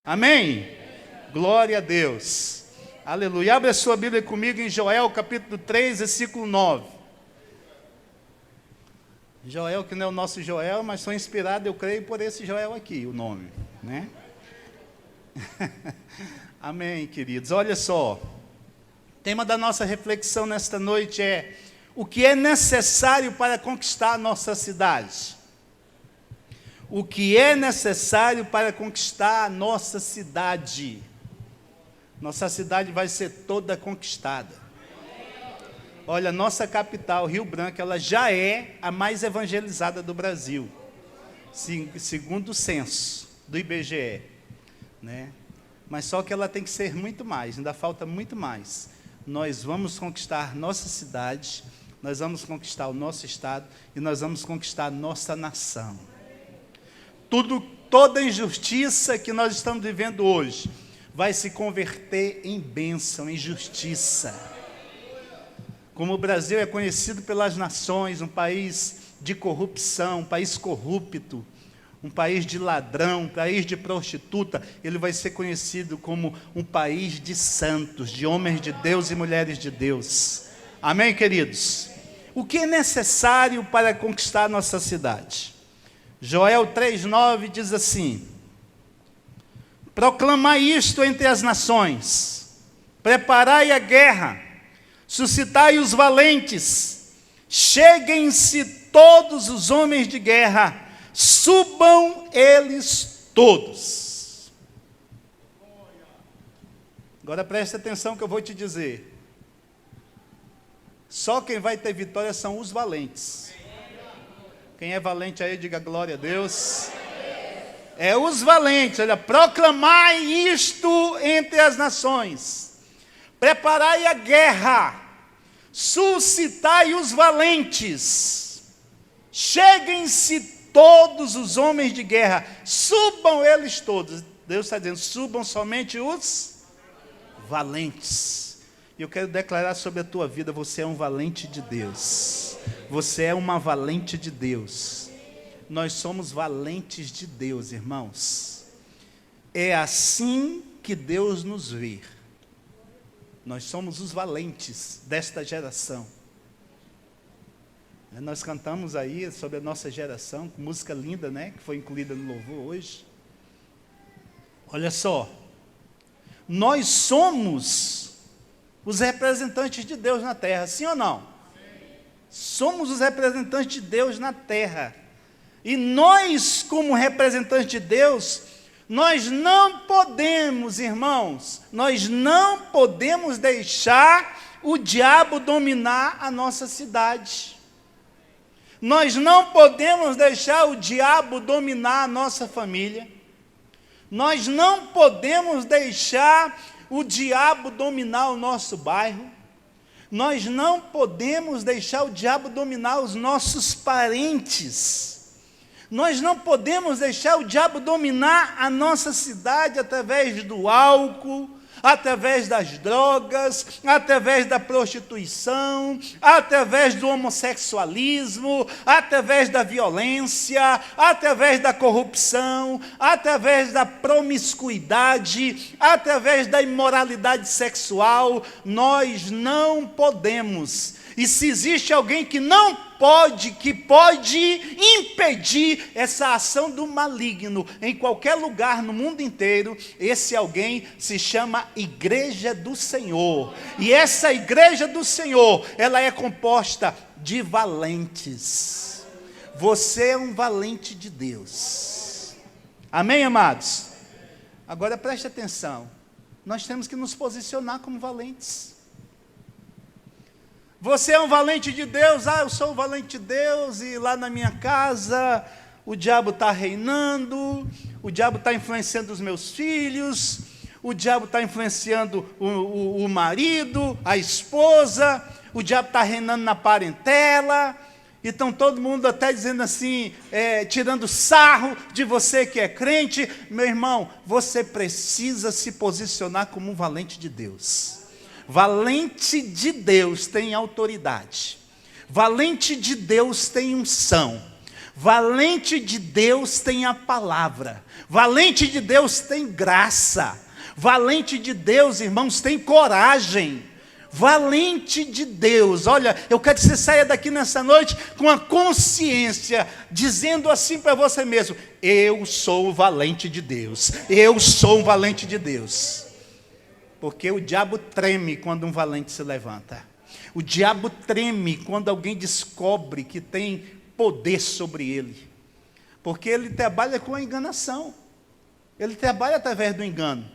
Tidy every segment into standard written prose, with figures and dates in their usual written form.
Amém? Glória a Deus. Aleluia. Abre a sua Bíblia comigo em Joel, capítulo 3, versículo 9. Joel, que não é o nosso Joel, mas sou inspirado, eu creio, por esse Joel aqui, o nome, né? Amém, queridos. Olha só. O tema da nossa reflexão nesta noite é: o que é necessário para conquistar a nossa cidade? O que é necessário para conquistar a nossa cidade? Nossa cidade vai ser toda conquistada. Olha, nossa capital, Rio Branco, ela já é a mais evangelizada do Brasil, segundo o censo do IBGE, né? Mas só que ela tem que ser muito mais, ainda falta muito mais. Nós vamos conquistar nossa cidade, nós vamos conquistar o nosso estado e nós vamos conquistar a nossa nação. Toda injustiça que nós estamos vivendo hoje vai se converter em bênção, em justiça. Como o Brasil é conhecido pelas nações, um país de corrupção, um país corrupto, um país de ladrão, um país de prostituta, ele vai ser conhecido como um país de santos, de homens de Deus e mulheres de Deus. Amém, queridos? O que é necessário para conquistar a nossa cidade? Joel 3,9 diz assim: proclamai isto entre as nações, preparai a guerra, suscitai os valentes, cheguem-se todos os homens de guerra, subam eles todos. Agora preste atenção que eu vou te dizer. Só quem vai ter vitória são os valentes. Quem é valente aí, diga glória a Deus. É os valentes, olha, proclamai isto entre as nações, preparai a guerra, suscitai os valentes, cheguem-se todos os homens de guerra, subam eles todos. Deus está dizendo, subam somente os valentes. E eu quero declarar sobre a tua vida: você é um valente de Deus. Você é uma valente de Deus. Nós somos valentes de Deus, irmãos. É assim que Deus nos vê. Nós somos os valentes desta geração. Nós cantamos aí sobre a nossa geração, música linda, né? Que foi incluída no louvor hoje. Olha só. Nós somos os representantes de Deus na terra, sim ou não? Somos os representantes de Deus na terra. E nós, como representantes de Deus, nós não podemos, irmãos, nós não podemos deixar o diabo dominar a nossa cidade. Nós não podemos deixar o diabo dominar a nossa família. Nós não podemos deixar o diabo dominar o nosso bairro. Nós não podemos deixar o diabo dominar os nossos parentes. Nós não podemos deixar o diabo dominar a nossa cidade através do álcool, através das drogas, através da prostituição, através do homossexualismo, através da violência, através da corrupção, através da promiscuidade, através da imoralidade sexual. Nós não podemos. E se existe alguém que não pode, que pode impedir essa ação do maligno em qualquer lugar no mundo inteiro, esse alguém se chama Igreja do Senhor. E essa Igreja do Senhor, ela é composta de valentes. Você é um valente de Deus. Amém, amados? Agora preste atenção. Nós temos que nos posicionar como valentes. Você é um valente de Deus. Eu sou um valente de Deus e lá na minha casa o diabo está reinando, o diabo está influenciando os meus filhos, o diabo está influenciando o marido, a esposa, o diabo está reinando na parentela. Então todo mundo até dizendo assim, tirando sarro de você que é crente. Meu irmão, você precisa se posicionar como um valente de Deus. Valente de Deus tem autoridade. Valente de Deus tem unção. Valente de Deus tem a palavra. Valente de Deus tem graça. Valente de Deus, irmãos, tem coragem. Valente de Deus. Olha, eu quero que você saia daqui nessa noite com a consciência, dizendo assim para você mesmo: eu sou o valente de Deus. Eu sou um valente de Deus. Porque o diabo treme quando um valente se levanta. O diabo treme quando alguém descobre que tem poder sobre ele. Porque ele trabalha com a enganação. Ele trabalha através do engano.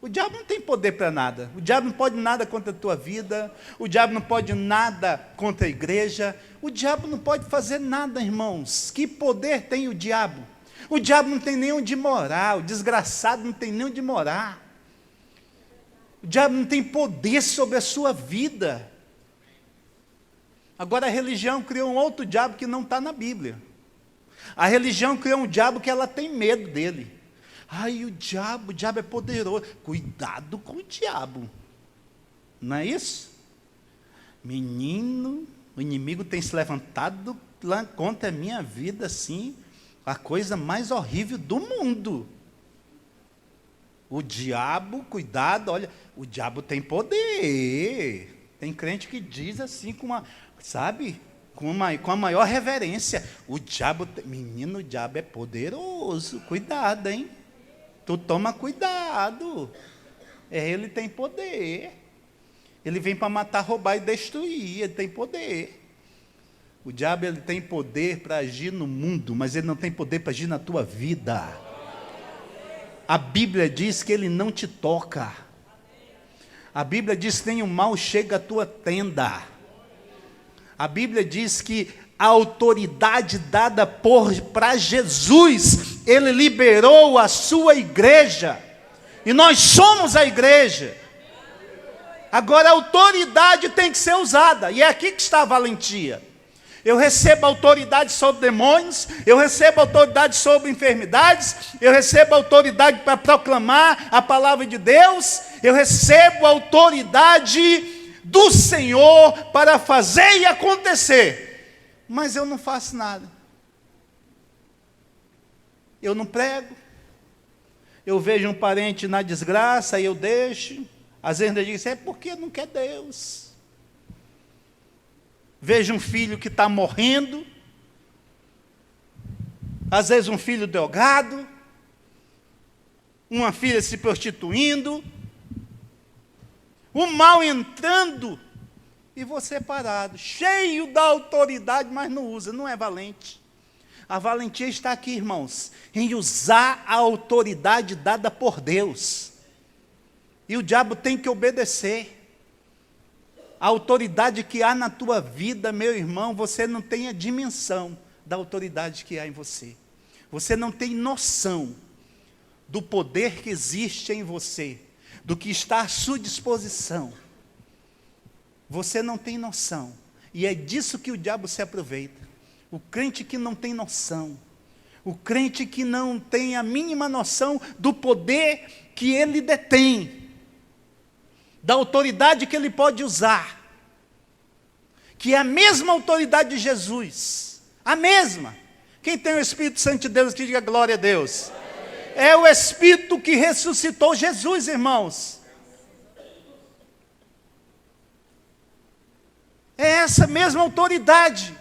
O diabo não tem poder para nada. O diabo não pode nada contra a tua vida. O diabo não pode nada contra a igreja. O diabo não pode fazer nada, irmãos. Que poder tem o diabo? O diabo não tem nem onde morar. O desgraçado não tem nem onde morar. O diabo não tem poder sobre a sua vida. Agora a religião criou um outro diabo que não está na Bíblia. A religião criou um diabo que ela tem medo dele. Ai, o diabo é poderoso. Cuidado com o diabo. Não é isso? Menino, o inimigo tem se levantado lá contra a minha vida, assim, a coisa mais horrível do mundo. O diabo, cuidado, olha, o diabo tem poder. Tem crente que diz assim com uma, sabe, com a maior reverência. Menino, o diabo é poderoso. Cuidado, hein? Tu toma cuidado. Ele tem poder. Ele vem para matar, roubar e destruir. Ele tem poder. O diabo, ele tem poder para agir no mundo, mas ele não tem poder para agir na tua vida. A Bíblia diz que ele não te toca. A Bíblia diz que nenhum mal chega à tua tenda. A Bíblia diz que a autoridade dada para Jesus, ele liberou a sua igreja, e nós somos a igreja. Agora a autoridade tem que ser usada, e é aqui que está a valentia. Eu recebo autoridade sobre demônios, eu recebo autoridade sobre enfermidades, eu recebo autoridade para proclamar a palavra de Deus, eu recebo autoridade do Senhor para fazer e acontecer. Mas eu não faço nada. Eu não prego. Eu vejo um parente na desgraça e eu deixo. Às vezes eu digo assim, é porque não quer Deus. Vejo um filho que está morrendo. Às vezes um filho drogado. Uma filha se prostituindo. O mal entrando. E você parado, cheio da autoridade, mas não usa, não é valente. A valentia está aqui, irmãos, em usar a autoridade dada por Deus. E o diabo tem que obedecer. A autoridade que há na tua vida, meu irmão, você não tem a dimensão da autoridade que há em você. Você não tem noção do poder que existe em você, do que está à sua disposição. Você não tem noção. E é disso que o diabo se aproveita. O crente que não tem noção. O crente que não tem a mínima noção do poder que ele detém. Da autoridade que ele pode usar. Que é a mesma autoridade de Jesus. A mesma. Quem tem o Espírito Santo de Deus, que diga glória a Deus. É o Espírito que ressuscitou Jesus, irmãos. É essa mesma autoridade.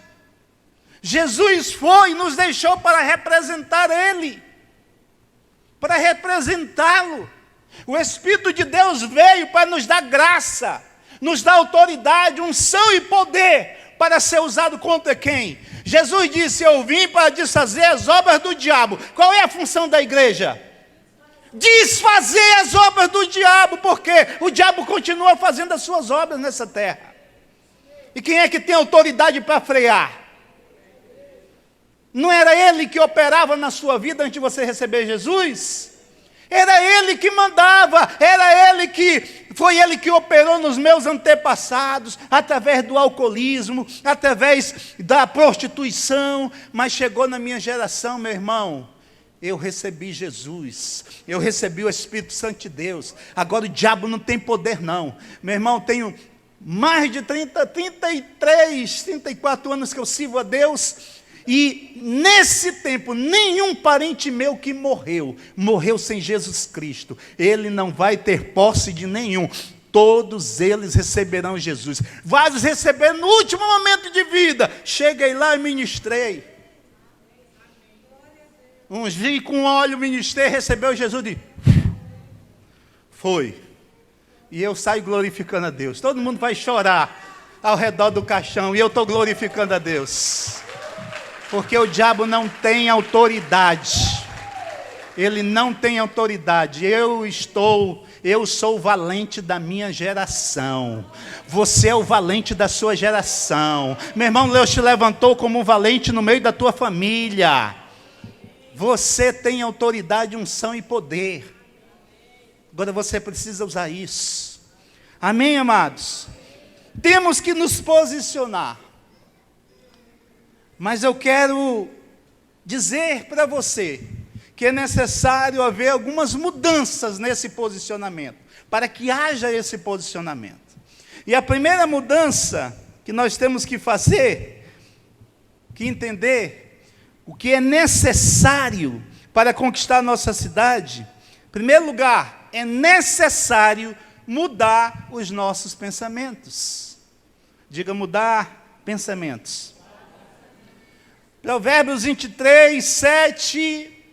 Jesus foi e nos deixou para representar Ele. Para representá-lo. O Espírito de Deus veio para nos dar graça, nos dar autoridade, unção e poder para ser usado contra quem? Jesus disse, eu vim para desfazer as obras do diabo. Qual é a função da igreja? Desfazer as obras do diabo, porque o diabo continua fazendo as suas obras nessa terra. E quem é que tem autoridade para frear? Não era ele que operava na sua vida antes de você receber Jesus? Era ele que mandava, foi ele que operou nos meus antepassados, através do alcoolismo, através da prostituição, mas chegou na minha geração, meu irmão, eu recebi Jesus, eu recebi o Espírito Santo de Deus, agora o diabo não tem poder não, meu irmão, tenho mais de 33, 34 anos que eu sirvo a Deus, E nesse tempo, nenhum parente meu que morreu sem Jesus Cristo. Ele não vai ter posse de nenhum. Todos eles receberão Jesus. Vários receberam no último momento de vida. Cheguei lá e ministrei. Uns vi com óleo, ministrei, recebeu Jesus e foi. E eu saio glorificando a Deus. Todo mundo vai chorar ao redor do caixão e eu estou glorificando a Deus. Porque o diabo não tem autoridade. Ele não tem autoridade. Eu sou o valente da minha geração. Você é o valente da sua geração. Meu irmão, Deus te levantou como um valente no meio da tua família. Você tem autoridade, unção e poder. Agora você precisa usar isso. Amém, amados? Temos que nos posicionar. Mas eu quero dizer para você que é necessário haver algumas mudanças nesse posicionamento, para que haja esse posicionamento. E a primeira mudança que nós temos que fazer, que entender o que é necessário para conquistar a nossa cidade, em primeiro lugar, é necessário mudar os nossos pensamentos. Diga, mudar pensamentos. Provérbios 23, 7,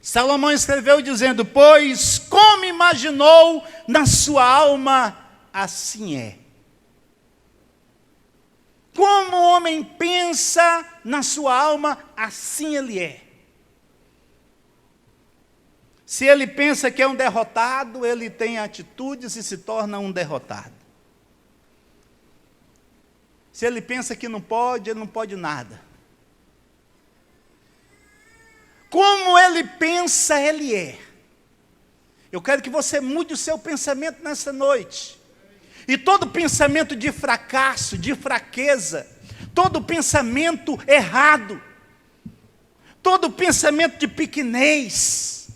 Salomão escreveu dizendo: pois como imaginou na sua alma, assim é. Como o homem pensa na sua alma, assim ele é. Se ele pensa que é um derrotado, ele tem atitudes e se torna um derrotado. Se ele pensa que não pode, ele não pode nada. Como ele pensa, ele é. Eu quero que você mude o seu pensamento nessa noite. E todo pensamento de fracasso, de fraqueza, todo pensamento errado, todo pensamento de pequenez,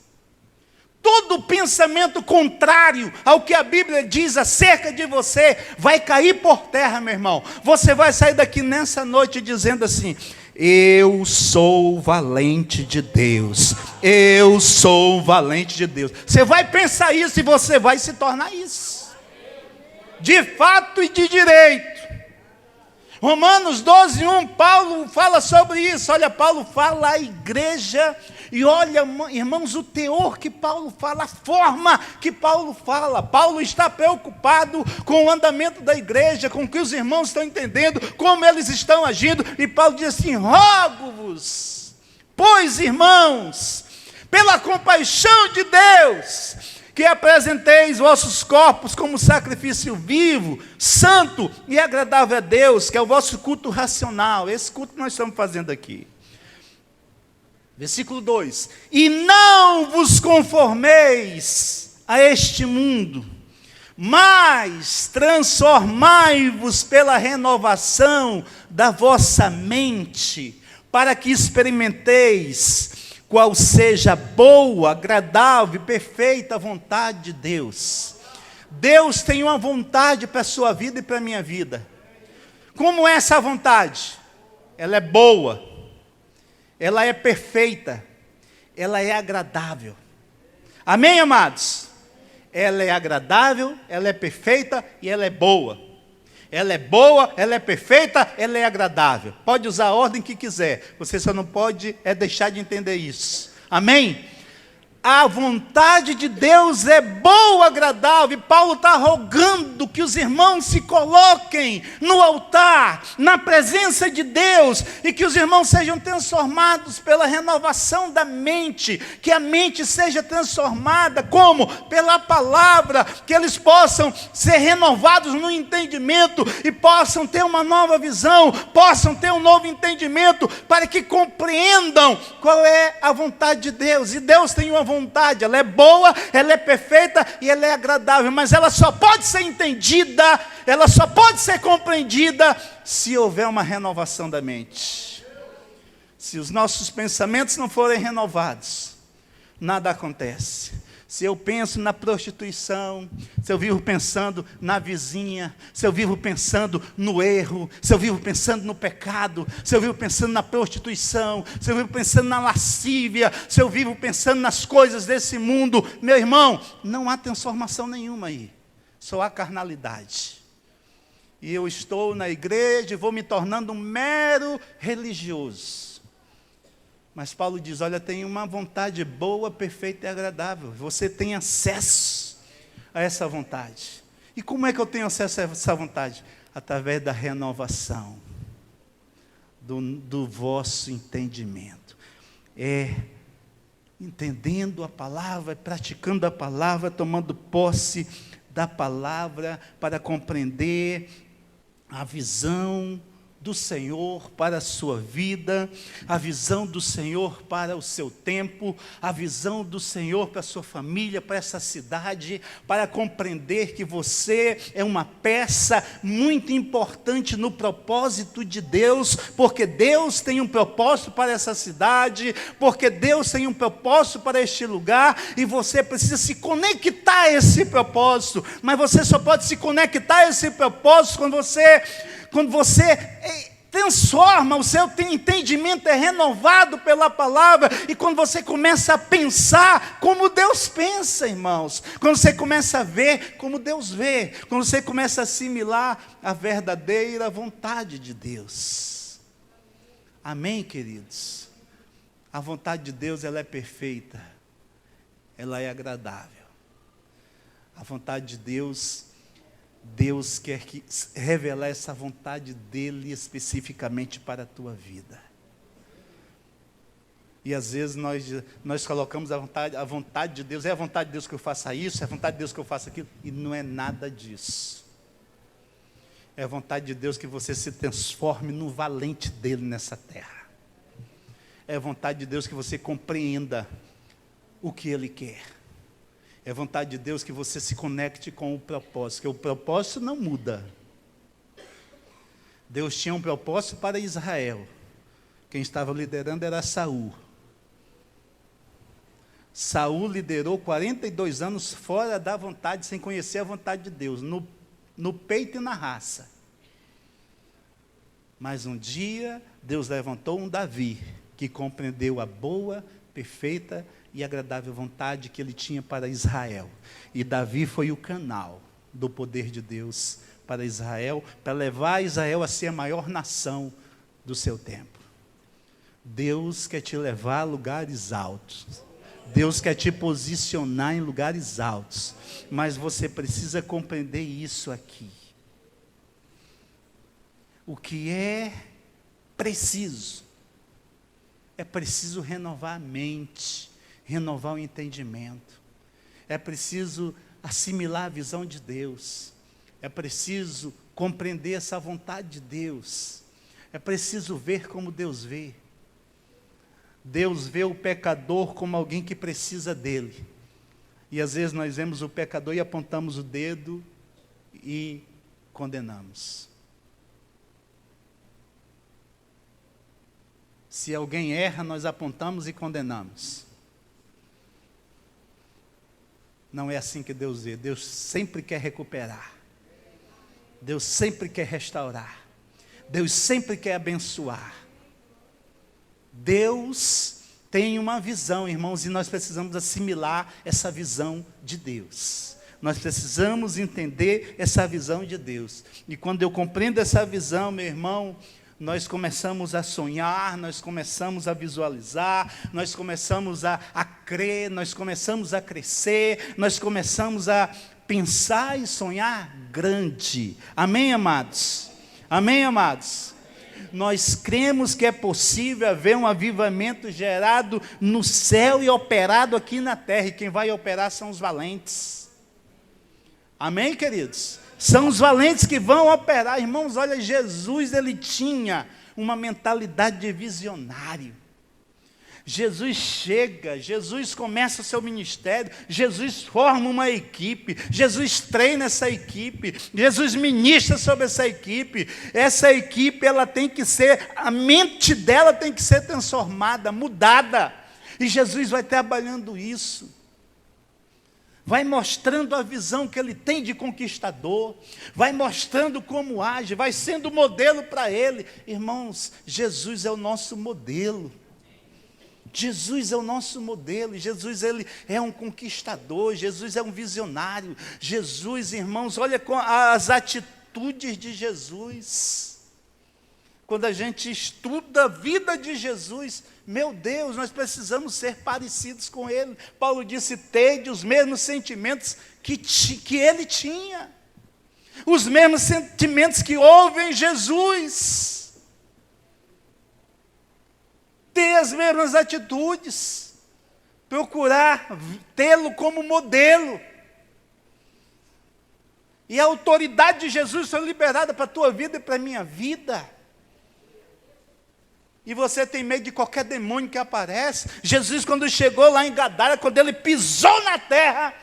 todo pensamento contrário ao que a Bíblia diz acerca de você, vai cair por terra, meu irmão. Você vai sair daqui nessa noite dizendo assim: eu sou valente de Deus. Eu sou valente de Deus. Você vai pensar isso e você vai se tornar isso. De fato e de direito. Romanos 12, 1, Paulo fala sobre isso. Olha, Paulo fala à igreja. E olha, irmãos, o teor que Paulo fala, a forma que Paulo fala. Paulo está preocupado com o andamento da igreja, com o que os irmãos estão entendendo, como eles estão agindo. E Paulo diz assim: rogo-vos, pois, irmãos, pela compaixão de Deus, que apresenteis vossos corpos como sacrifício vivo, santo e agradável a Deus, que é o vosso culto racional. Esse culto que nós estamos fazendo aqui. Versículo 2: e não vos conformeis a este mundo, mas transformai-vos pela renovação da vossa mente, para que experimenteis qual seja a boa, agradável e perfeita vontade de Deus. Deus tem uma vontade para a sua vida e para a minha vida. Como é essa vontade? Ela é boa, ela é perfeita, ela é agradável. Amém, amados? Ela é agradável, ela é perfeita e ela é boa. Ela é boa, ela é perfeita, ela é agradável. Pode usar a ordem que quiser, você só não pode deixar de entender isso. Amém? A vontade de Deus é boa, agradável, e Paulo está rogando que os irmãos se coloquem no altar, na presença de Deus, e que os irmãos sejam transformados pela renovação da mente, que a mente seja transformada, como? Pela palavra, que eles possam ser renovados no entendimento, e possam ter uma nova visão, possam ter um novo entendimento, para que compreendam qual é a vontade de Deus. E Deus tem uma vontade, ela é boa, ela é perfeita e ela é agradável, mas ela só pode ser entendida, ela só pode ser compreendida se houver uma renovação da mente. Se os nossos pensamentos não forem renovados, nada acontece. se eu penso na prostituição, se eu vivo pensando na vizinha, se eu vivo pensando no erro, se eu vivo pensando no pecado, se eu vivo pensando na prostituição, se eu vivo pensando na lascívia, se eu vivo pensando nas coisas desse mundo, meu irmão, não há transformação nenhuma aí, só há carnalidade. E eu estou na igreja e vou me tornando um mero religioso. Mas Paulo diz, olha, tem uma vontade boa, perfeita e agradável. Você tem acesso a essa vontade. E como é que eu tenho acesso a essa vontade? Através da renovação do vosso entendimento. É entendendo a palavra, praticando a palavra, tomando posse da palavra para compreender a visão do Senhor para a sua vida, a visão do Senhor para o seu tempo, a visão do Senhor para a sua família, para essa cidade, para compreender que você é uma peça muito importante no propósito de Deus, porque Deus tem um propósito para essa cidade, porque Deus tem um propósito para este lugar, e você precisa se conectar a esse propósito, mas você só pode se conectar a esse propósito quando você transforma, o seu entendimento é renovado pela palavra, e quando você começa a pensar como Deus pensa, irmãos, quando você começa a ver como Deus vê, quando você começa a assimilar a verdadeira vontade de Deus. Amém, queridos? A vontade de Deus, ela é perfeita, ela é agradável. A vontade de Deus quer revelar essa vontade dEle especificamente para a tua vida. E às vezes nós colocamos a vontade de Deus, é a vontade de Deus que eu faça isso, é a vontade de Deus que eu faça aquilo, e não é nada disso. É a vontade de Deus que você se transforme no valente dEle nessa terra. É a vontade de Deus que você compreenda o que Ele quer. É vontade de Deus que você se conecte com o propósito, que o propósito não muda. Deus tinha um propósito para Israel. Quem estava liderando era Saul. Saul liderou 42 anos fora da vontade, sem conhecer a vontade de Deus, no peito e na raça. Mas um dia, Deus levantou um Davi, que compreendeu a boa, perfeita e agradável vontade que ele tinha para Israel. E Davi foi o canal do poder de Deus para Israel, para levar Israel a ser a maior nação do seu tempo. Deus quer te levar a lugares altos. Deus quer te posicionar em lugares altos. Mas você precisa compreender isso aqui. O que é preciso? É preciso renovar a mente, renovar o entendimento. É preciso assimilar a visão de Deus. É preciso compreender essa vontade de Deus. É preciso ver como Deus vê. Deus vê o pecador como alguém que precisa dele. E às vezes nós vemos o pecador e apontamos o dedo e condenamos. Se alguém erra, nós apontamos e condenamos. Não é assim que Deus vê. Deus sempre quer recuperar. Deus sempre quer restaurar. Deus sempre quer abençoar. Deus tem uma visão, irmãos, e nós precisamos assimilar essa visão de Deus. Nós precisamos entender essa visão de Deus. E quando eu compreendo essa visão, meu irmão, nós começamos a sonhar, nós começamos a visualizar, nós começamos a crer, nós começamos a crescer, nós começamos a pensar e sonhar grande. Amém, amados? Amém, amados? Nós cremos que é possível haver um avivamento gerado no céu e operado aqui na terra, e quem vai operar são os valentes. Amém, queridos? São os valentes que vão operar. Irmãos, olha, Jesus, ele tinha uma mentalidade de visionário. Jesus chega, Jesus começa o seu ministério, Jesus forma uma equipe, Jesus treina essa equipe, Jesus ministra sobre essa equipe, ela tem que ser, a mente dela tem que ser transformada, mudada, e Jesus vai trabalhando isso. vai mostrando a visão que ele tem de conquistador, vai mostrando como age, vai sendo modelo para ele. Irmãos, Jesus é o nosso modelo. Jesus é o nosso modelo, Jesus ele é um conquistador, Jesus é um visionário. Jesus, irmãos, olha as atitudes de Jesus. Quando a gente estuda a vida de Jesus, meu Deus, nós precisamos ser parecidos com Ele. Paulo disse, tede os mesmos sentimentos que Ele tinha. Os mesmos sentimentos que houve em Jesus. Ter as mesmas atitudes. Procurar tê-lo como modelo. E a autoridade de Jesus foi liberada para a tua vida e para a minha vida. E você tem medo de qualquer demônio que aparece. Jesus, quando chegou lá em Gadara, quando ele pisou na terra,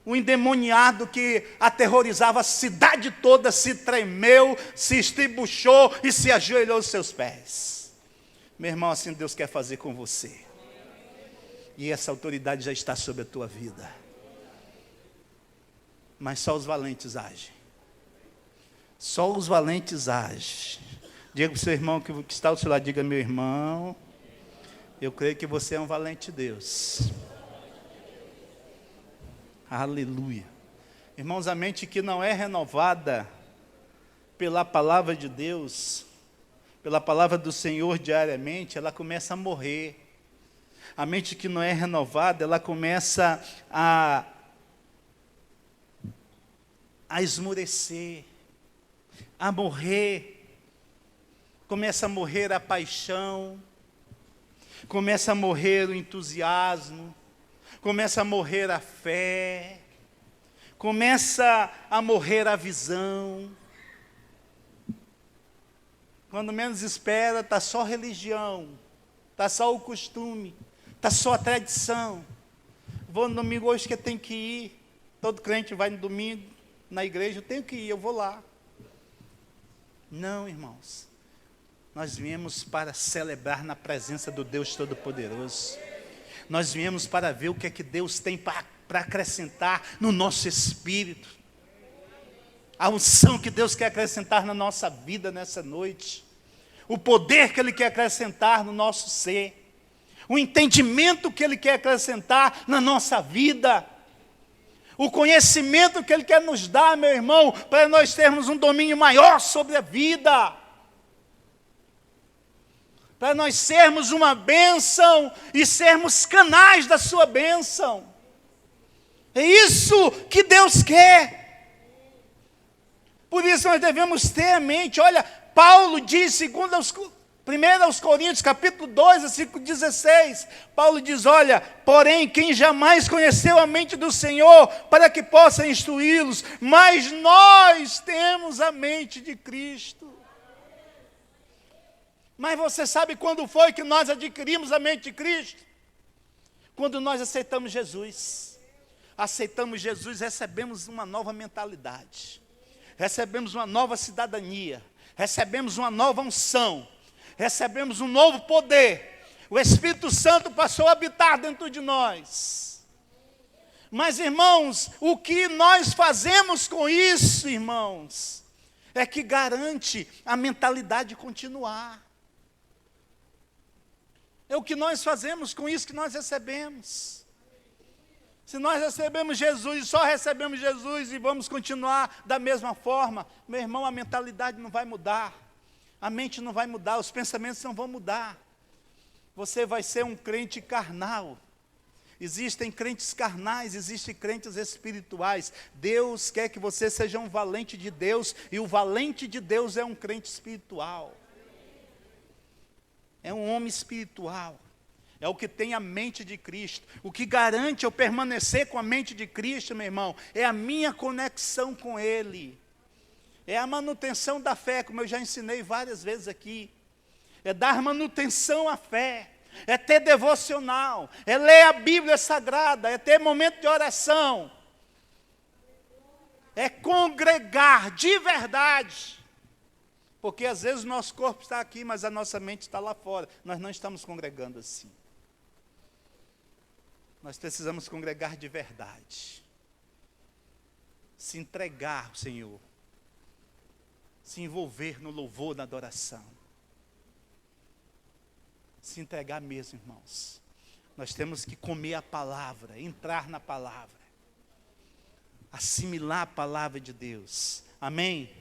o endemoniado que aterrorizava a cidade toda se tremeu, se estribuchou e se ajoelhou aos seus pés. Meu irmão, assim Deus quer fazer com você. E essa autoridade já está sobre a tua vida. Mas só os valentes agem. Só os valentes agem. Diga para o seu irmão que está ao seu lado, diga, meu irmão, eu creio que você é um valente de Deus. Aleluia. Irmãos, a mente que não é renovada pela palavra de Deus, pela palavra do Senhor diariamente, ela começa a morrer. A mente que não é renovada, ela começa a esmurecer, a morrer. Começa a morrer a paixão, começa a morrer o entusiasmo, começa a morrer a fé, começa a morrer a visão. Quando menos espera, está só religião, está só o costume, está só a tradição. Vou no domingo hoje que tem que ir, todo crente vai no domingo na igreja, eu tenho que ir, eu vou lá. Não, irmãos. Nós viemos para celebrar na presença do Deus Todo-Poderoso. Nós viemos para ver o que é que Deus tem para acrescentar no nosso espírito. A unção que Deus quer acrescentar na nossa vida nessa noite. O poder que Ele quer acrescentar no nosso ser. O entendimento que Ele quer acrescentar na nossa vida. O conhecimento que Ele quer nos dar, meu irmão, para nós termos um domínio maior sobre a vida. Para nós sermos uma bênção e sermos canais da sua bênção. É isso que Deus quer. Por isso nós devemos ter a mente. Olha, Paulo diz, 1 aos Coríntios, capítulo 2, versículo 16. Paulo diz, olha, porém, quem jamais conheceu a mente do Senhor, para que possa instruí-los, mas nós temos a mente de Cristo. Mas você sabe quando foi que nós adquirimos a mente de Cristo? Quando nós aceitamos Jesus. Aceitamos Jesus, recebemos uma nova mentalidade. Recebemos uma nova cidadania. Recebemos uma nova unção. Recebemos um novo poder. O Espírito Santo passou a habitar dentro de nós. Mas, irmãos, o que nós fazemos com isso, irmãos, é que garante a mentalidade continuar. É o que nós fazemos com isso que nós recebemos. Se nós recebemos Jesus e só recebemos Jesus e vamos continuar da mesma forma, meu irmão, a mentalidade não vai mudar. A mente não vai mudar, os pensamentos não vão mudar. Você vai ser um crente carnal. Existem crentes carnais, existem crentes espirituais. Deus quer que você seja um valente de Deus, e o valente de Deus é um crente espiritual. É um homem espiritual, é o que tem a mente de Cristo. O que garante eu permanecer com a mente de Cristo, meu irmão, é a minha conexão com Ele. É a manutenção da fé, como eu já ensinei várias vezes aqui. É dar manutenção à fé, é ter devocional, é ler a Bíblia Sagrada, é ter momento de oração. É congregar de verdade. Porque às vezes o nosso corpo está aqui, mas a nossa mente está lá fora. Nós não estamos congregando assim. Nós precisamos congregar de verdade. Se entregar ao Senhor. Se envolver no louvor, na adoração. Se entregar mesmo, irmãos. Nós temos que comer a palavra, entrar na palavra. Assimilar a palavra de Deus. Amém?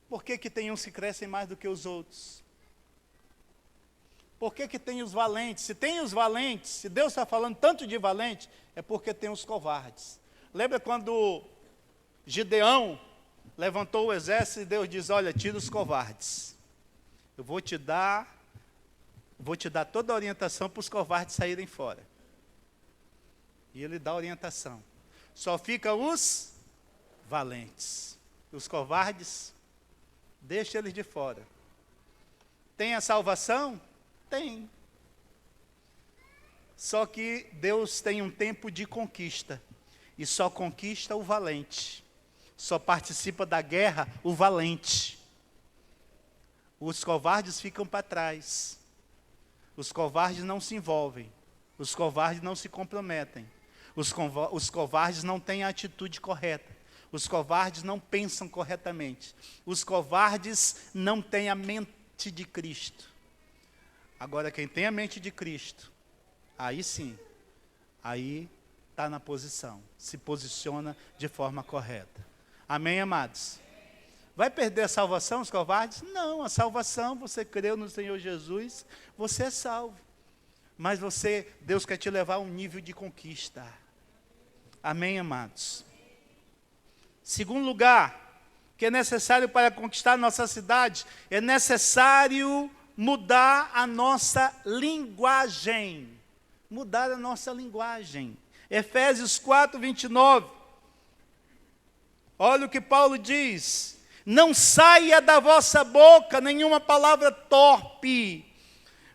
Por que que tem uns que crescem mais do que os outros? Por que que tem os valentes? Se tem os valentes, se Deus está falando tanto de valente, é porque tem os covardes. Lembra quando Gideão levantou o exército e Deus diz, olha, tira os covardes. Eu vou te dar toda a orientação para os covardes saírem fora. E ele dá a orientação. Só fica os valentes. Os covardes, deixa eles de fora. Tem a salvação? Tem. Só que Deus tem um tempo de conquista. E só conquista o valente. Só participa da guerra o valente. Os covardes ficam para trás. Os covardes não se envolvem. Os covardes não se comprometem. Os covardes não têm a atitude correta. Os covardes não pensam corretamente. Os covardes não têm a mente de Cristo. Agora, quem tem a mente de Cristo, aí sim, aí está na posição, se posiciona de forma correta. Amém, amados? Vai perder a salvação, os covardes? Não, a salvação, você creu no Senhor Jesus, você é salvo. Mas Deus quer te levar a um nível de conquista. Amém, amados? Segundo lugar, que é necessário para conquistar nossa cidade, é necessário mudar a nossa linguagem. Mudar a nossa linguagem. Efésios 4, 29. Olha o que Paulo diz. Não saia da vossa boca nenhuma palavra torpe,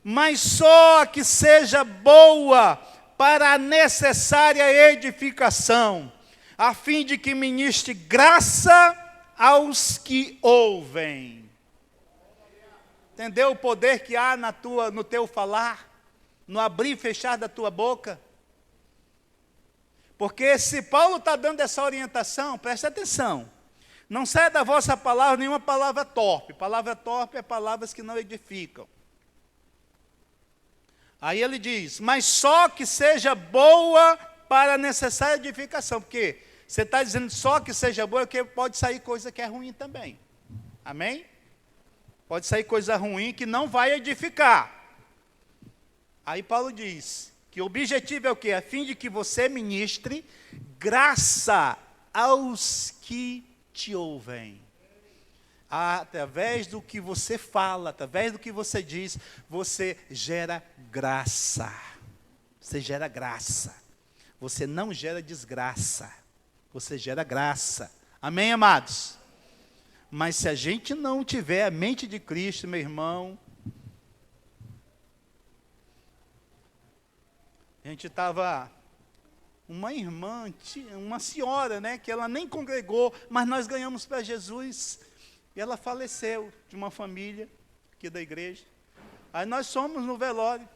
mas só a que seja boa para a necessária edificação, a fim de que ministre graça aos que ouvem. Entendeu o poder que há no teu falar? No abrir e fechar da tua boca? Porque se Paulo está dando essa orientação, preste atenção. Não saia da vossa palavra nenhuma palavra torpe. Palavra torpe é palavras que não edificam. Aí ele diz, mas só que seja boa para a necessária edificação. Porque você está dizendo só que seja boa, porque pode sair coisa que é ruim também. Amém? Pode sair coisa ruim que não vai edificar. Aí Paulo diz que o objetivo é o quê? A fim de que você ministre graça aos que te ouvem. Através do que você fala, através do que você diz, você gera graça. Você gera graça. Você não gera desgraça. Você gera graça. Amém, amados? Mas se a gente não tiver a mente de Cristo, meu irmão, a gente estava, uma irmã, uma senhora, né, que ela nem congregou, mas nós ganhamos para Jesus. E ela faleceu de uma família aqui da igreja. Aí nós fomos no velório.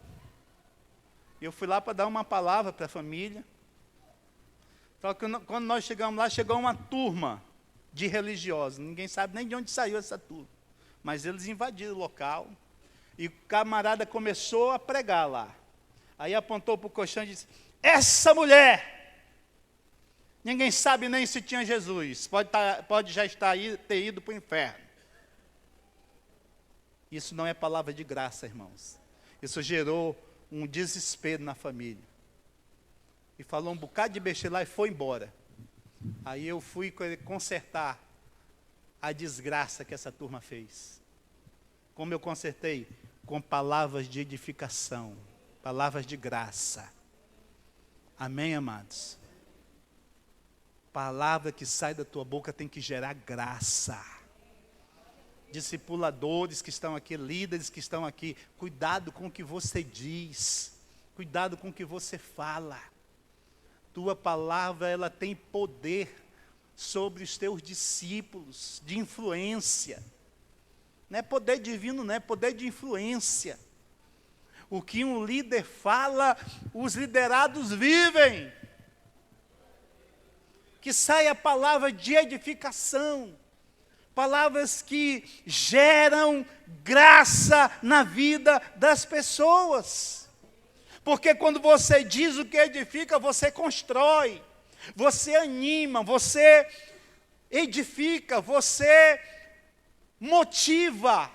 Eu fui lá para dar uma palavra para a família. Só que quando nós chegamos lá, chegou uma turma de religiosos. Ninguém sabe nem de onde saiu essa turma. Mas eles invadiram o local. E o camarada começou a pregar lá. Aí apontou para o colchão e disse, essa mulher, ninguém sabe nem se tinha Jesus. Pode já ter ido para o inferno. Isso não é palavra de graça, irmãos. Isso gerou um desespero na família. E falou um bocado de besteira lá e foi embora. Aí eu fui consertar a desgraça que essa turma fez. Como eu consertei? Com palavras de edificação, palavras de graça. Amém, amados? Palavra que sai da tua boca tem que gerar graça. Discipuladores que estão aqui, líderes que estão aqui, cuidado com o que você diz, cuidado com o que você fala. Tua palavra, ela tem poder sobre os teus discípulos, de influência. Não é poder divino, não é poder de influência. O que um líder fala, os liderados vivem. Que saia palavra de edificação, palavras que geram graça na vida das pessoas. Porque quando você diz o que edifica, você constrói, você anima, você edifica, você motiva,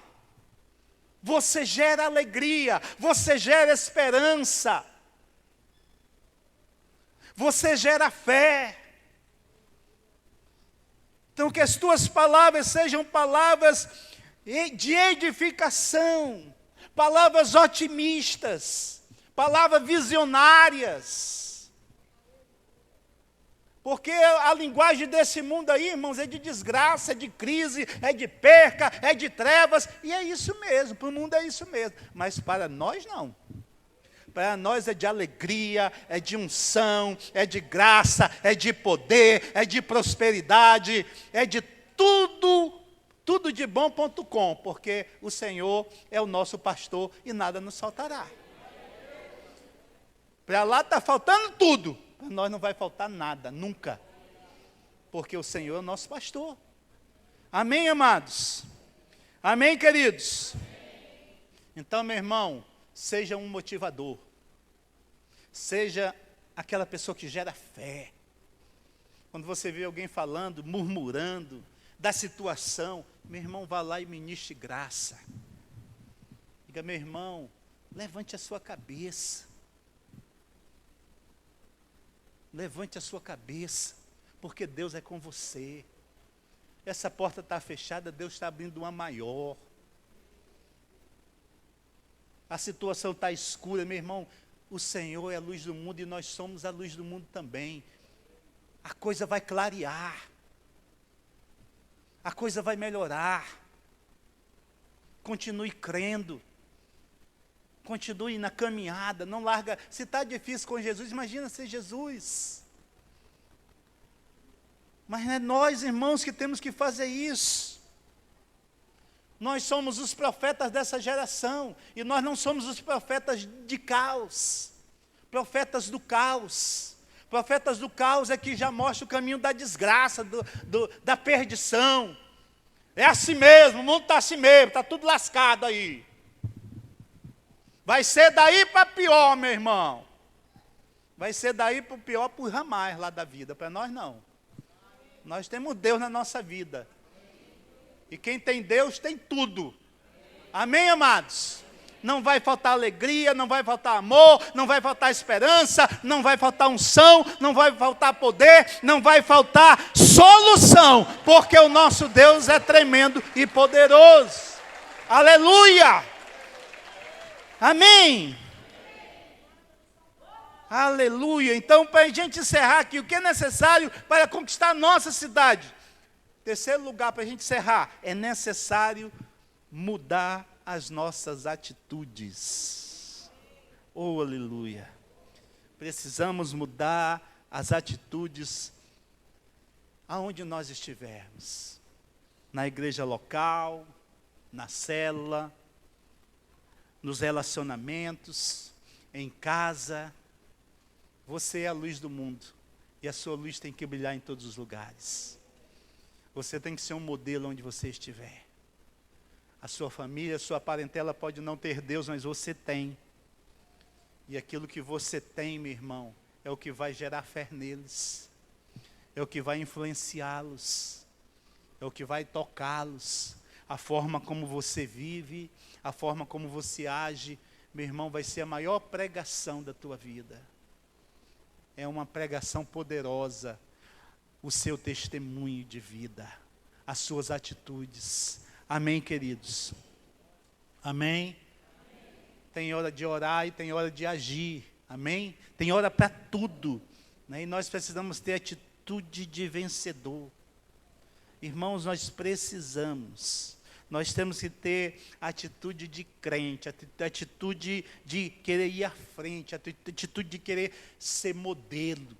você gera alegria, você gera esperança, você gera fé. Então, que as tuas palavras sejam palavras de edificação, palavras otimistas, palavras visionárias. Porque a linguagem desse mundo aí, irmãos, é de desgraça, é de crise, é de perca, é de trevas, e é isso mesmo, para o mundo é isso mesmo. Mas para nós não. Para nós é de alegria, é de unção, é de graça, é de poder, é de prosperidade, é de tudo de bom.com, porque o Senhor é o nosso pastor e nada nos faltará. Para lá está faltando tudo, para nós não vai faltar nada, nunca. Porque o Senhor é o nosso pastor. Amém, amados? Amém, queridos? Então, meu irmão, seja um motivador. Seja aquela pessoa que gera fé. Quando você vê alguém falando, murmurando da situação, meu irmão, vá lá e ministre graça. Diga, meu irmão, levante a sua cabeça. Levante a sua cabeça, porque Deus é com você. Essa porta está fechada, Deus está abrindo uma maior. A situação está escura, meu irmão, o Senhor é a luz do mundo e nós somos a luz do mundo também. A coisa vai clarear. A coisa vai melhorar. Continue crendo. Continue na caminhada, não larga. Se está difícil com Jesus, imagina ser Jesus. Mas é nós, irmãos, que temos que fazer isso. Nós somos os profetas dessa geração, e nós não somos os profetas de caos. Profetas do caos. Profetas do caos é que já mostra o caminho da desgraça, da perdição. É assim mesmo, o mundo está assim mesmo, está tudo lascado aí. Vai ser daí para pior, meu irmão. Vai ser daí para o pior, para o ramais lá da vida. Para nós não. Nós temos Deus na nossa vida. E quem tem Deus tem tudo. Amém, amados? Não vai faltar alegria, não vai faltar amor, não vai faltar esperança, não vai faltar unção, não vai faltar poder, não vai faltar solução. Porque o nosso Deus é tremendo e poderoso. Aleluia! Amém? Aleluia. Então, para a gente encerrar aqui, o que é necessário para conquistar a nossa cidade? Terceiro lugar, para a gente encerrar, é necessário mudar as nossas atitudes. Oh, aleluia. Precisamos mudar as atitudes aonde nós estivermos. Na igreja local, na célula, nos relacionamentos, em casa. Você é a luz do mundo. E a sua luz tem que brilhar em todos os lugares. Você tem que ser um modelo onde você estiver. A sua família, a sua parentela pode não ter Deus, mas você tem. E aquilo que você tem, meu irmão, é o que vai gerar fé neles. É o que vai influenciá-los. É o que vai tocá-los. A forma como você vive, a forma como você age, meu irmão, vai ser a maior pregação da tua vida. É uma pregação poderosa. O seu testemunho de vida, as suas atitudes. Amém, queridos? Amém? Tem hora de orar e tem hora de agir. Amém? Tem hora para tudo. Né? E nós precisamos ter atitude de vencedor. Irmãos, nós precisamos. Nós temos que ter atitude de crente, atitude de querer ir à frente, atitude de querer ser modelo.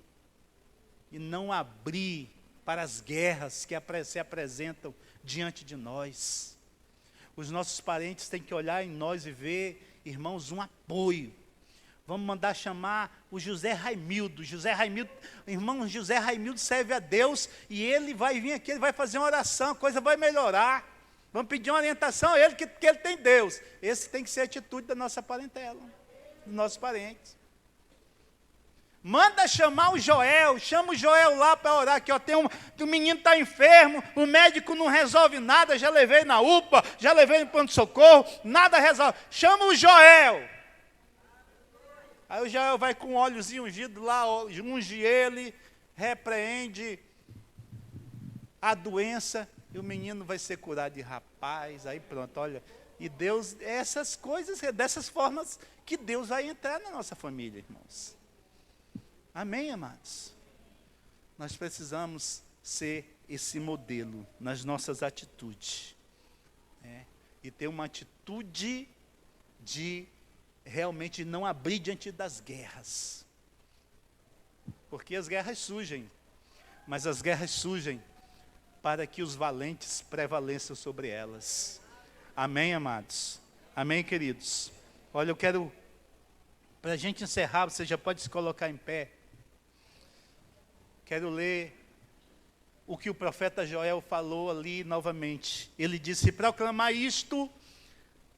E não abrir para as guerras que se apresentam diante de nós. Os nossos parentes têm que olhar em nós e ver irmãos, um apoio. Vamos mandar chamar o José Raimildo. Irmão José Raimildo serve a Deus e ele vai vir aqui, ele vai fazer uma oração, a coisa vai melhorar. Vamos pedir uma orientação a ele, que ele tem Deus. Esse tem que ser a atitude da nossa parentela, dos nossos parentes. Manda chamar o Joel, chama o Joel lá para orar, que o menino está enfermo, o médico não resolve nada, já levei na UPA, já levei no pronto-socorro, nada resolve. Chama o Joel. Aí o Joel vai com óleozinho ungido lá, unge ele, repreende a doença, e o menino vai ser curado de rapaz, aí pronto, olha. E Deus, essas coisas, dessas formas que Deus vai entrar na nossa família, irmãos. Amém, amados? Nós precisamos ser esse modelo nas nossas atitudes. E ter uma atitude de realmente não abrir diante das guerras. Porque as guerras surgem, mas as guerras surgem para que os valentes prevaleçam sobre elas. Amém, amados? Amém, queridos? Olha, eu quero, para a gente encerrar, você já pode se colocar em pé. Quero ler o que o profeta Joel falou ali novamente. Ele disse: proclamar isto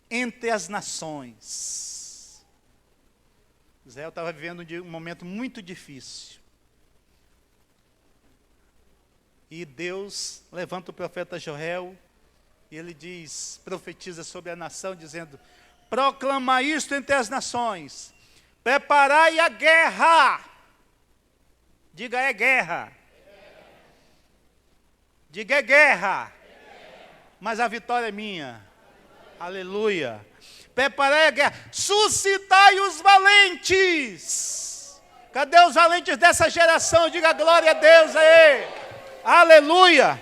entre as nações. Israel estava vivendo um momento muito difícil. E Deus levanta o profeta Joel, e ele diz, profetiza sobre a nação, dizendo: proclama isto entre as nações, preparai a guerra. Diga, é guerra. Diga, é guerra. Mas a vitória é minha. Aleluia. Preparai a guerra. Suscitai os valentes. Cadê os valentes dessa geração? Diga glória a Deus aí. Aleluia.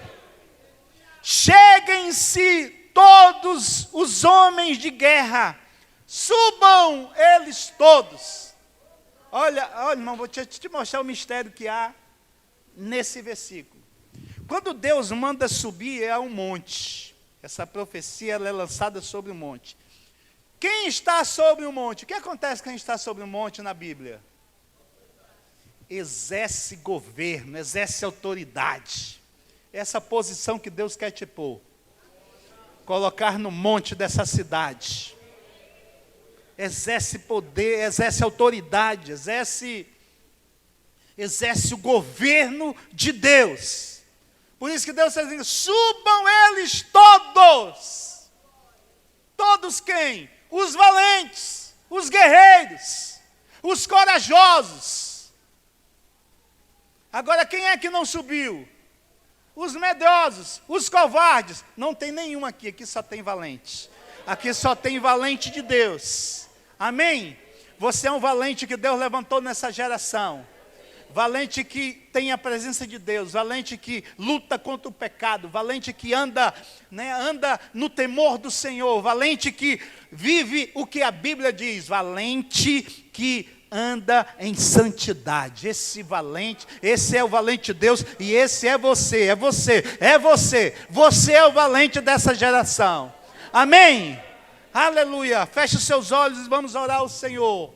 Cheguem-se todos os homens de guerra. Subam eles todos. Olha, irmão, vou te mostrar o mistério que há nesse versículo. Quando Deus manda subir, é a um monte. Essa profecia ela é lançada sobre um monte. Quem está sobre o monte? O que acontece quando está sobre o monte na Bíblia? Exerce governo, exerce autoridade. Essa posição que Deus quer te pôr. Colocar no monte dessa cidade. Exerce poder, exerce autoridade, exerce o governo de Deus. Por isso que Deus está dizendo: subam eles todos. Todos quem? Os valentes, os guerreiros, os corajosos. Agora quem é que não subiu? Os medrosos, os covardes. Não tem nenhum aqui, aqui só tem valente. Aqui só tem valente de Deus. Amém? Você é um valente que Deus levantou nessa geração. Valente que tem a presença de Deus. Valente que luta contra o pecado. Valente que anda no temor do Senhor. Valente que vive o que a Bíblia diz. Valente que anda em santidade. Esse é o valente de Deus. E esse é você, é você, é você. Você é o valente dessa geração. Amém? Aleluia. Feche os seus olhos e vamos orar ao Senhor.